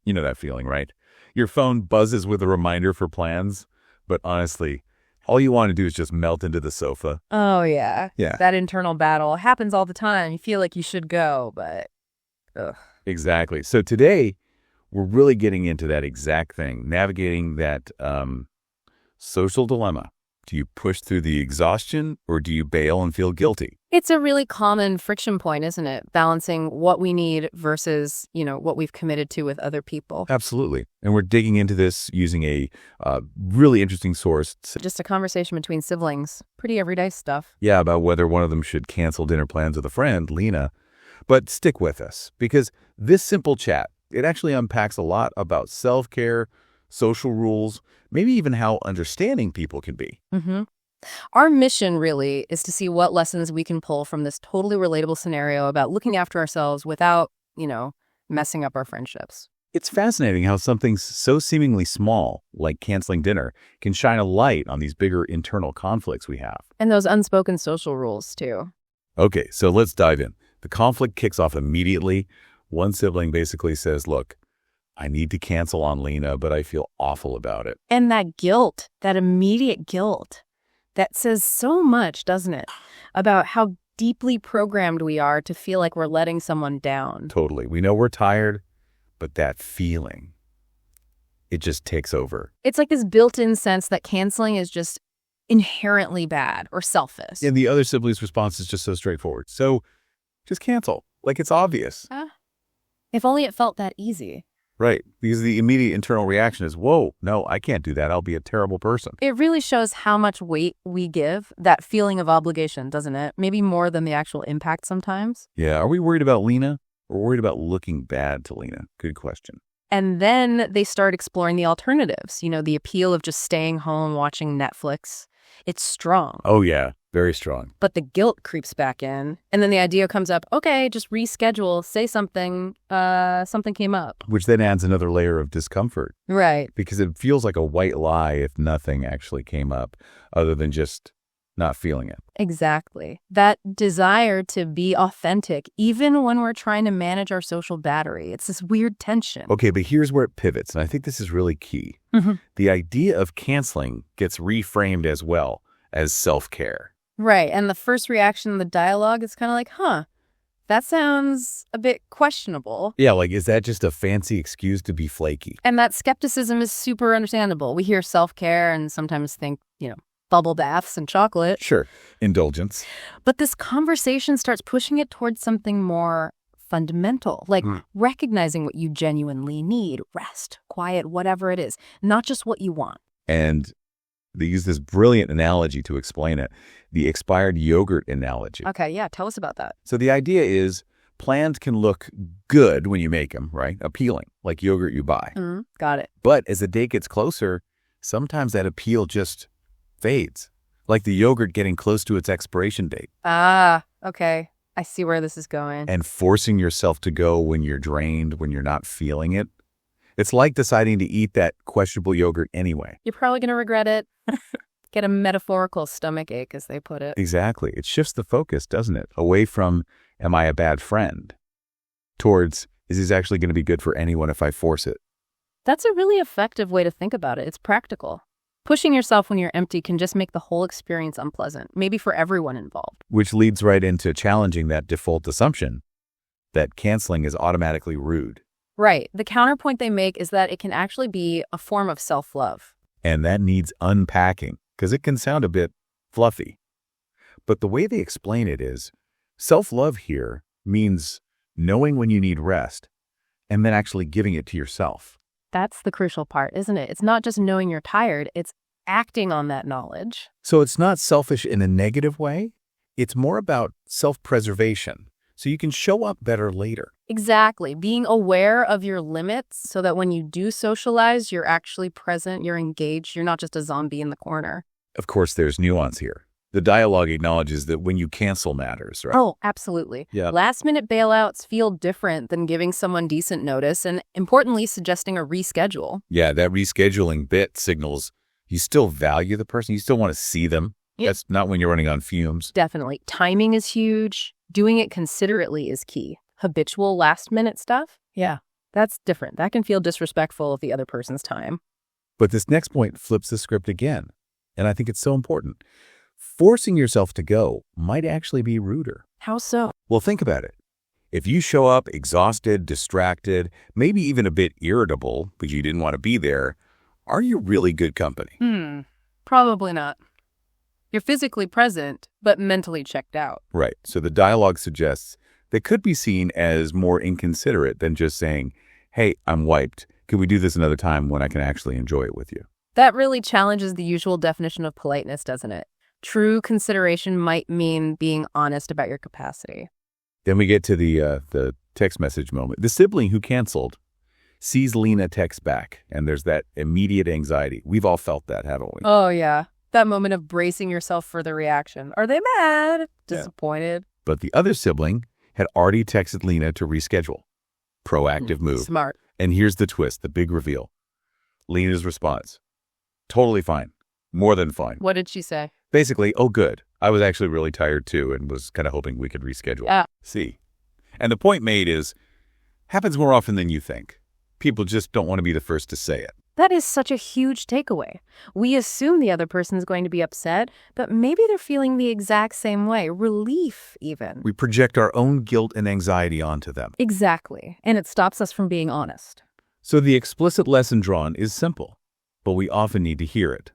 You know that feeling, right? Your phone buzzes with a reminder for plans, but honestly, all you want to do is just melt into the sofa. Oh, yeah. Yeah. That internal battle happens all the time. You feel like you should go, but ugh. Exactly. So today, we're really getting into that exact thing, navigating that social dilemma. Do you push through the exhaustion or do you bail and feel guilty? It's a really common friction point, isn't it? Balancing what we need versus, what we've committed to with other people. Absolutely. And we're digging into this using a really interesting source. Just a conversation between siblings. Pretty everyday stuff. Yeah, about whether one of them should cancel dinner plans with a friend, Lena. But stick with us, because this simple chat, it actually unpacks a lot about self-care, social rules, maybe even how understanding people can be. Mm-hmm. Our mission really is to see what lessons we can pull from this totally relatable scenario about looking after ourselves without, messing up our friendships. It's fascinating how something so seemingly small, like canceling dinner, can shine a light on these bigger internal conflicts we have. And those unspoken social rules, too. Okay, so let's dive in. The conflict kicks off immediately. One sibling basically says, look, I need to cancel on Lena, but I feel awful about it. And that guilt, that immediate guilt, that says so much, doesn't it, about how deeply programmed we are to feel like we're letting someone down. Totally. We know we're tired, but that feeling, it just takes over. It's like this built-in sense that canceling is just inherently bad or selfish. And the other sibling's response is just so straightforward. So just cancel, like it's obvious. If only it felt that easy. Right, because the immediate internal reaction is, whoa, no, I can't do that. I'll be a terrible person. It really shows how much weight we give that feeling of obligation, doesn't it? Maybe more than the actual impact sometimes. Yeah, are we worried about Lena or worried about looking bad to Lena? Good question. And then they start exploring the alternatives, the appeal of just staying home watching Netflix. It's strong. Oh, yeah, very strong. But the guilt creeps back in. And then the idea comes up, okay, just reschedule, say something, something came up. Which then adds another layer of discomfort. Right. Because it feels like a white lie if nothing actually came up other than just not feeling it. Exactly. That desire to be authentic, even when we're trying to manage our social battery. It's this weird tension. Okay, but here's where it pivots, and I think this is really key. Mm-hmm. The idea of canceling gets reframed as well as self-care. Right, and the first reaction in the dialogue is kind of like, that sounds a bit questionable. Yeah, like, is that just a fancy excuse to be flaky? And that skepticism is super understandable. We hear self-care and sometimes think, bubble baths and chocolate. Sure, indulgence. But this conversation starts pushing it towards something more fundamental, like recognizing what you genuinely need, rest, quiet, whatever it is, not just what you want. And they use this brilliant analogy to explain it, the expired yogurt analogy. Okay, yeah, tell us about that. So the idea is plans can look good when you make them, right? Appealing, like yogurt you buy. Got it. But as the date gets closer, sometimes that appeal just fades, like the yogurt getting close to its expiration date. Okay. I see where this is going. And forcing yourself to go when you're drained, when you're not feeling it. It's like deciding to eat that questionable yogurt anyway. You're probably going to regret it. Get a metaphorical stomach ache, as they put it. Exactly. It shifts the focus, doesn't it? Away from, am I a bad friend? Towards, is this actually going to be good for anyone if I force it? That's a really effective way to think about it. It's practical. Pushing yourself when you're empty can just make the whole experience unpleasant, maybe for everyone involved. Which leads right into challenging that default assumption that canceling is automatically rude. Right. The counterpoint they make is that it can actually be a form of self-love. And that needs unpacking, because it can sound a bit fluffy. But the way they explain it is, self-love here means knowing when you need rest and then actually giving it to yourself. That's the crucial part, isn't it? It's not just knowing you're tired, it's acting on that knowledge. So it's not selfish in a negative way. It's more about self-preservation, so you can show up better later. Exactly. Being aware of your limits so that when you do socialize, you're actually present, you're engaged, you're not just a zombie in the corner. Of course, there's nuance here. The dialogue acknowledges that when you cancel matters, right? Oh, absolutely. Yeah. Last-minute bailouts feel different than giving someone decent notice and, importantly, suggesting a reschedule. Yeah, that rescheduling bit signals you still value the person. You still want to see them. Yeah. That's not when you're running on fumes. Definitely. Timing is huge. Doing it considerately is key. Habitual last-minute stuff? Yeah, That's different. That can feel disrespectful of the other person's time. But this next point flips the script again, and I think it's so important. Forcing yourself to go might actually be ruder. How so? Well, think about it. If you show up exhausted, distracted, maybe even a bit irritable because you didn't want to be there, are you really good company? Probably not. You're physically present, but mentally checked out. Right. So the dialogue suggests they could be seen as more inconsiderate than just saying, hey, I'm wiped. Could we do this another time when I can actually enjoy it with you? That really challenges the usual definition of politeness, doesn't it? True consideration might mean being honest about your capacity. Then we get to the text message moment. The sibling who canceled sees Lena text back, and there's that immediate anxiety. We've all felt that, haven't we? Oh, yeah. That moment of bracing yourself for the reaction. Are they mad? Disappointed? But the other sibling had already texted Lena to reschedule. Proactive move. Smart. And here's the twist, the big reveal. Lena's response. Totally fine. More than fine. What did she say? Basically, oh, good. I was actually really tired, too, and was kind of hoping we could reschedule. See? And the point made is, happens more often than you think. People just don't want to be the first to say it. That is such a huge takeaway. We assume the other person's going to be upset, but maybe they're feeling the exact same way. Relief, even. We project our own guilt and anxiety onto them. Exactly. And it stops us from being honest. So the explicit lesson drawn is simple, but we often need to hear it.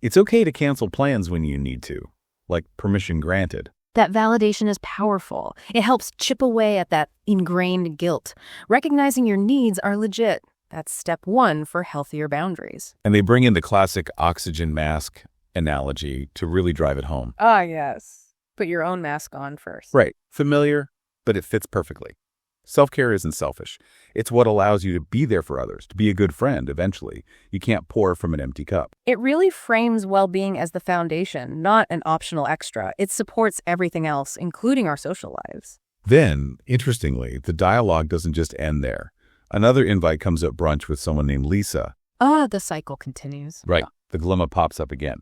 It's okay to cancel plans when you need to, like permission granted. That validation is powerful. It helps chip away at that ingrained guilt. Recognizing your needs are legit. That's step one for healthier boundaries. And they bring in the classic oxygen mask analogy to really drive it home. Ah, yes. Put your own mask on first. Right. Familiar, but it fits perfectly. Self-care isn't selfish. It's what allows you to be there for others, to be a good friend eventually. You can't pour from an empty cup. It really frames well-being as the foundation, not an optional extra. It supports everything else, including our social lives. Then, interestingly, the dialogue doesn't just end there. Another invite comes at brunch with someone named Lisa. The cycle continues. Right. The dilemma pops up again.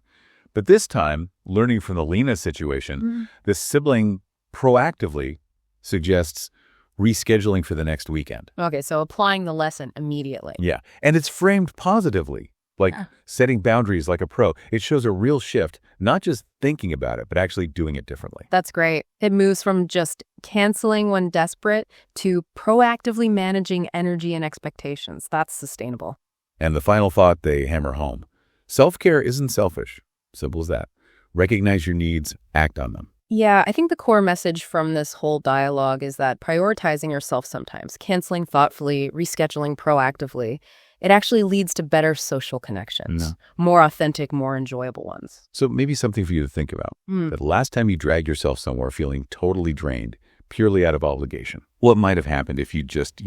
But this time, learning from the Lena situation, the sibling proactively suggests rescheduling for the next weekend. Okay, so applying the lesson immediately. Yeah. And it's framed positively, like setting boundaries like a pro. It shows a real shift, not just thinking about it, but actually doing it differently. That's great. It moves from just canceling when desperate to proactively managing energy and expectations. That's sustainable. And the final thought they hammer home. Self-care isn't selfish. Simple as that. Recognize your needs, act on them. Yeah, I think the core message from this whole dialogue is that prioritizing yourself sometimes, canceling thoughtfully, rescheduling proactively, it actually leads to better social connections, more authentic, more enjoyable ones. So maybe something for you to think about. The last time you dragged yourself somewhere feeling totally drained, purely out of obligation, what might have happened if you just,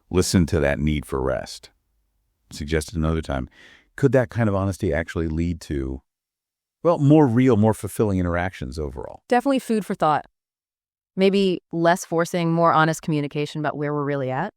listened to that need for rest? Suggested another time, could that kind of honesty actually lead to, more real, more fulfilling interactions overall? Definitely food for thought. Maybe less forcing, more honest communication about where we're really at.